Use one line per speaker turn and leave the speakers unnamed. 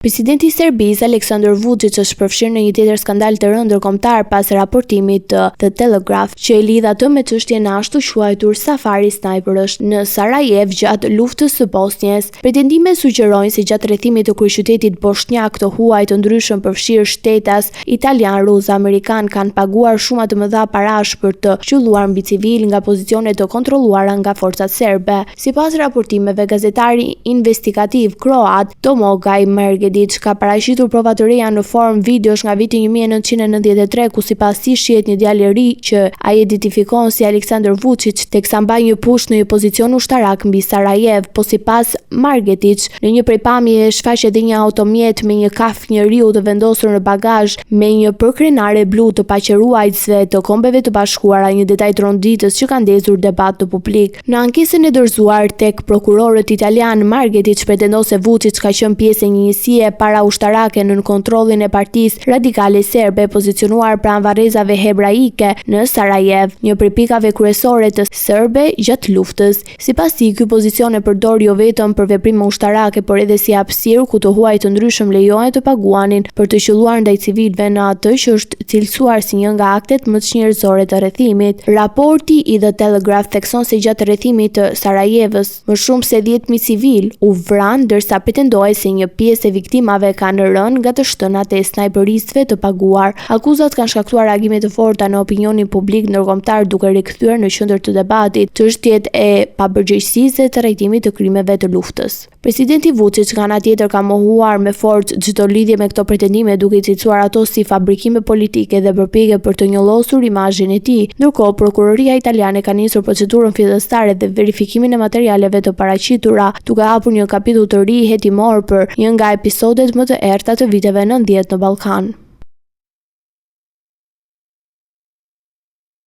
Presidenti i Serbisë Aleksandar Vučić është përfshirë në një tjetër skandal të rëndë ndërkombëtar pas raportimit të The Telegraph, që e lidh atë me çështjen e ashtu quajtur safari sniperësh në Sarajevo gjatë luftës së Bosnjës. Pretendimet sugjerojnë se gjatë rrethimit të kryeqytetit bosnjak të huaj të ndryshëm përfshirë shtetas italian, rus, amerikan kanë paguar shuma të mëdha parash për të qelluar mbi civil nga pozicione të kontrolluara nga forcat serbe. Sipas raportimeve, gazetari investigativ kroat Domagoj Margedić ka paraqitur prova të reja në formë videosh nga viti 1993, ku sipas tij shihet një djalë i ri që ai identifikon si Aleksandar Vučić, teksa mbaj një pushtë në një pozicion ushtarak mbi Sarajevo. Po sipas Margedić, në një prej pamjeve shfaq edhe një automjet me një kafë njeriu të vendosur në bagazh me një përkrenare blu të paqëruajtësve të Kombeve të Bashkuara, një detaj të ronditës që ka ndezur debat të publik. Në ankesën e dorëzuar tek prokurorët italian, Margedić pretendon se Vučić ka qenë pjesë e një njësie para ushtarake nën kontrollin e Partisë Radikale Serbe, pozicionuar pranë varrezave hebraike në Sarajevo, një prej pikave kryesore të serbe gjatë luftës. Sipas tij, ky pozicion e përdor jo vetëm për veprime ushtarake, por edhe si hapësirë ku të huaj të ndryshëm lejohen të paguanin për të qelluar ndaj civilëve, në atë që është cilësuar si një nga aktet më të njerëzore të rrethimit. Raporti i The Telegraph thekson se gjatë rrethimit të Sarajevës, më shumë se 10.000 civil u vranë, ndërsa pretendohet se një pjesë e viktimave kanë rënë nga të shtënat e snajperistëve të paguar. Akuzat kanë shkaktuar reagime të forta në opinionin publik ndërkombëtar, duke rikthyer në qendër të debatit çështjet e pabërgjegjësisë të trajtimit të krimeve të luftës. Presidenti Vučić nga ana tjetër ka mohuar me forcë çdo lidhje me këto pretendime, duke i cilësuar ato si fabrikime politike dhe përpjekje për të njollosur imazhin e tij. Ndërkohë, prokuroria italiane ka nisur procedurën fillestare dhe verifikimin e materialeve të paraqitura, duke hapur një kapitull të ri hetimor për një nga episodet më të errta të viteve 90 në Ballkan.